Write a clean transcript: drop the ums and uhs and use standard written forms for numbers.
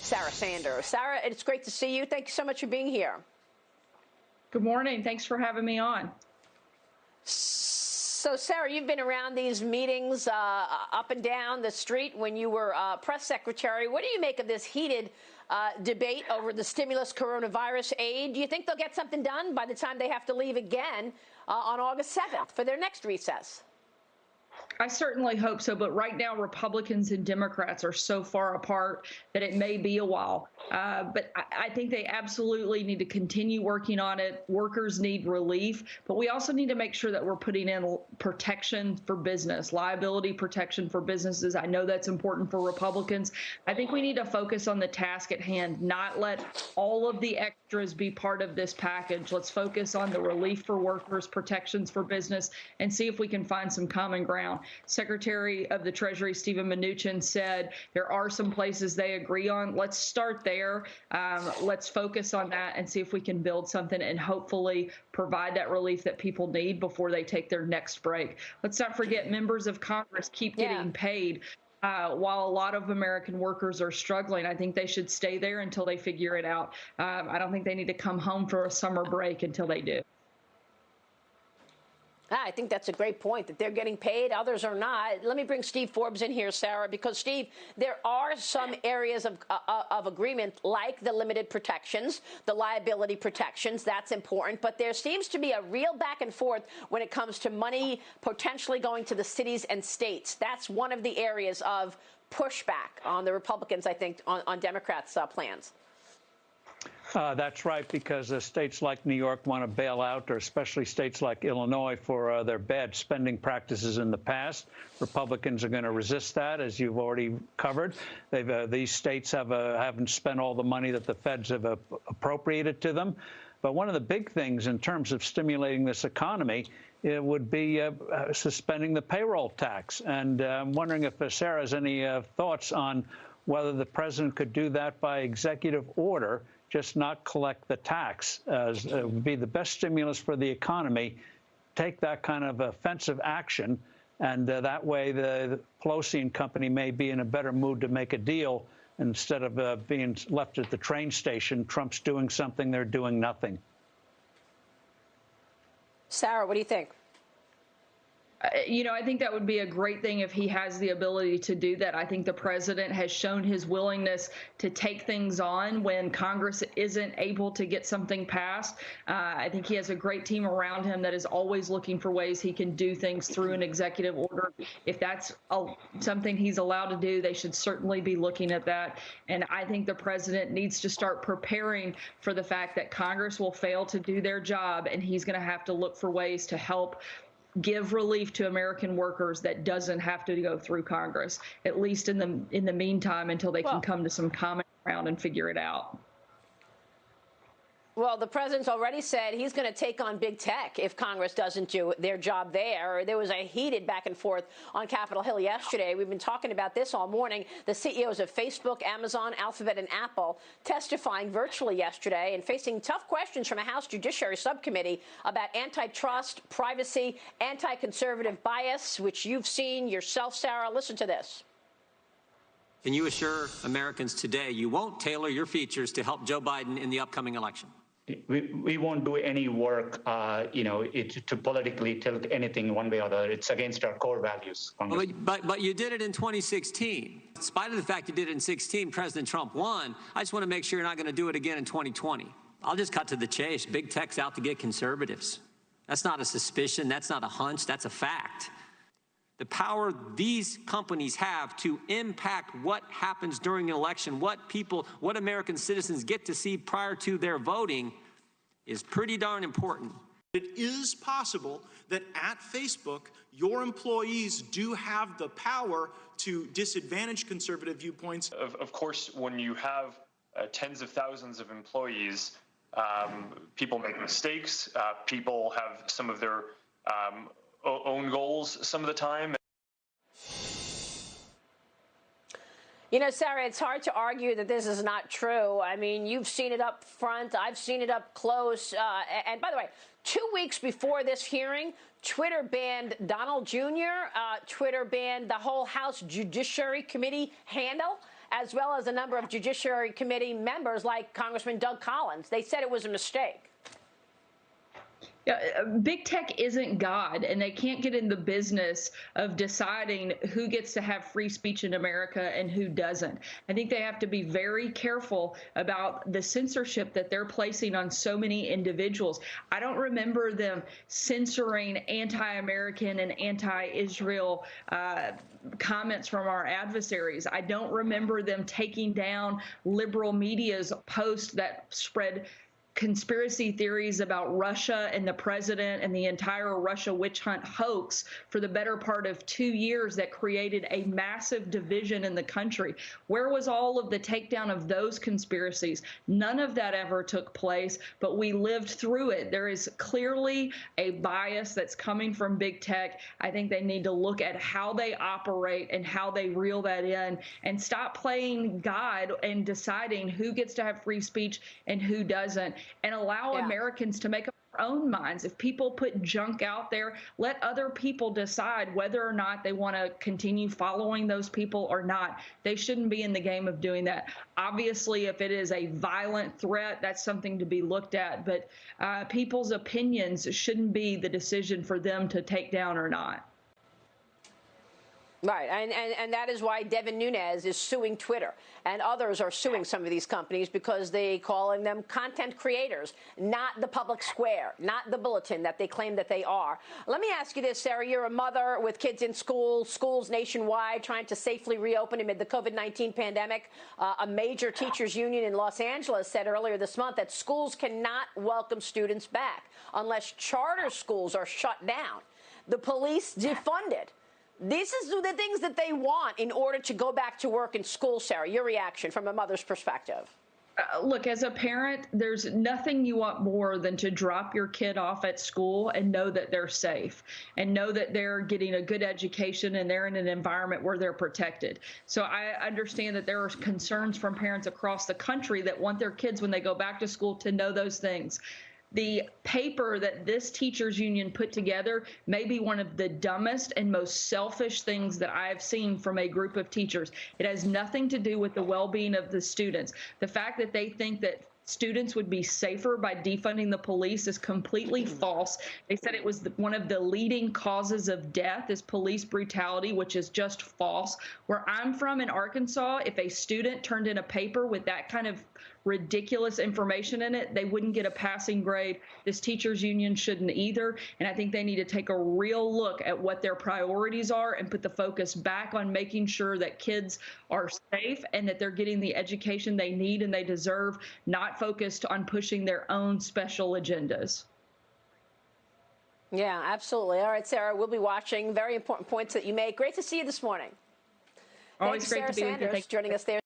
Sarah Sanders. Sarah, it's great to see you. Thank you so much for being here. Good morning. Thanks for having me on. So, Sarah, you've been around these meetings up and down the street when you were press secretary. What do you make of this heated debate over the stimulus coronavirus aid? Do you think they'll get something done by the time they have to leave again on August 7th for their next recess? I certainly hope so, but right now Republicans and Democrats are so far apart that it may be a while. But I think they absolutely need to continue working on it. Workers need relief, but we also need to make sure that we're putting in protection for business, liability protection for businesses. I know that's important for Republicans. I think we need to focus on the task at hand, not let all of the extras be part of this package. Let's focus on the relief for workers, protections for business, and see if we can find some common ground. Secretary of the Treasury Steven Mnuchin said there are some places they agree on. Let's start there. Let's focus on that and see if we can build something and hopefully provide that relief that people need before they take their next break. Let's not forget members of Congress keep getting paid. While a lot of American workers are struggling, I think they should stay there until they figure it out. I don't think they need to come home for a summer break until they do. I think that's a great point, that they're getting paid, others are not. Let me bring Steve Forbes in here, Sarah, because, Steve, there are some areas of agreement, like the limited protections, the liability protections. That's important. But there seems to be a real back and forth when it comes to money potentially going to the cities and states. That's one of the areas of pushback on the Republicans, I think, on Democrats' plans. That's right, because states like New York want to bail out, or especially states like Illinois, for their bad spending practices in the past. Republicans are going to resist that, as you've already covered. These states haven't spent all the money that the feds have appropriated to them. But one of the big things in terms of stimulating this economy, it would be suspending the payroll tax. And I'm wondering if Sarah has any thoughts on whether the president could do that by executive order, just not collect the tax. It would be the best stimulus for the economy. Take that kind of offensive action, and that way the Pelosi and company may be in a better mood to make a deal instead of being left at the train station. Trump's doing something, they're doing nothing. Sarah, what do you think? You know, I think that would be a great thing if he has the ability to do that. I think the president has shown his willingness to take things on when Congress isn't able to get something passed. I think he has a great team around him that is always looking for ways he can do things through an executive order. If that's something he's allowed to do, they should certainly be looking at that. And I think the president needs to start preparing for the fact that Congress will fail to do their job, and he's going to have to look for ways to help give relief to American workers that doesn't have to go through Congress, at least in the meantime, until they can come to some common ground and figure it out. Well, the president's already said he's going to take on big tech if Congress doesn't do their job there. There was a heated back and forth on Capitol Hill yesterday. We've been talking about this all morning. The CEOs of Facebook, Amazon, Alphabet, and Apple testifying virtually yesterday and facing tough questions from a House Judiciary Subcommittee about antitrust, privacy, anti-conservative bias, which you've seen yourself, Sarah. Listen to this. Can you assure Americans today you won't tailor your features to help Joe Biden in the upcoming election? We won't do any work, to politically tilt anything one way or the other. It's against our core values. But you did it in 2016. In spite of the fact you did it in 2016, President Trump won. I just want to make sure you're not going to do it again in 2020. I'll just cut to the chase. Big tech's out to get conservatives. That's not a suspicion. That's not a hunch. That's a fact. The power these companies have to impact what happens during an election, what American citizens get to see prior to their voting, is pretty darn important. It is possible that at Facebook, your employees do have the power to disadvantage conservative viewpoints. Of course, when you have tens of thousands of employees, people make mistakes. People have some of their own goals some of the time. You know, Sarah, it's hard to argue that this is not true. I mean, you've seen it up front. I've seen it up close. And by the way, 2 weeks before this hearing, Twitter banned Donald Jr., Twitter banned the whole House Judiciary Committee handle. as well as a number of Judiciary Committee members like Congressman Doug Collins. They said it was a mistake. Yeah, big tech isn't God, and they can't get in the business of deciding who gets to have free speech in America and who doesn't. I think they have to be very careful about the censorship that they're placing on so many individuals. I don't remember them censoring anti-American and anti-Israel comments from our adversaries. I don't remember them taking down liberal media's posts that spread conspiracy theories about Russia and the president and the entire Russia witch hunt hoax for the better part of 2 years that created a massive division in the country. Where was all of the takedown of those conspiracies? None of that ever took place, but we lived through it. There is clearly a bias that's coming from big tech. I think they need to look at how they operate and how they reel that in and stop playing God and deciding who gets to have free speech and who doesn't, and allow Americans to make up their own minds. If people put junk out there, let other people decide whether or not they want to continue following those people or not. They shouldn't be in the game of doing that. Obviously, if it is a violent threat, that's something to be looked at, but people's opinions shouldn't be the decision for them to take down or not. Right, and that is why Devin Nunes is suing Twitter, and others are suing some of these companies because they calling them content creators, not the public square, not the bulletin that they claim that they are. Let me ask you this, Sarah. You're a mother with kids in school, schools nationwide trying to safely reopen amid the COVID-19 pandemic. A major teachers union in Los Angeles said earlier this month that schools cannot welcome students back unless charter schools are shut down. The police defunded. This is the things that they want in order to go back to work in school, Sarah. Your reaction from a mother's perspective. Look, as a parent, there's nothing you want more than to drop your kid off at school and know that they're safe and know that they're getting a good education and they're in an environment where they're protected. So I understand that there are concerns from parents across the country that want their kids, when they go back to school, to know those things. The paper that this teachers union put together may be one of the dumbest and most selfish things that I have seen from a group of teachers. It has nothing to do with the well-being of the students. The fact that they think that students would be safer by defunding the police is completely false. They said it was one of the leading causes of death is police brutality, which is just false. Where I'm from in Arkansas, if a student turned in a paper with that kind of ridiculous information in it, they wouldn't get a passing grade. This teachers union shouldn't either. And I think they need to take a real look at what their priorities are and put the focus back on making sure that kids are safe and that they're getting the education they need and they deserve, not focused on pushing their own special agendas. Yeah, absolutely. All right, Sarah, we'll be watching. Very important points that you make. Great to see you this morning. Always Thanks, great to be Sarah with you. Sanders, joining us there.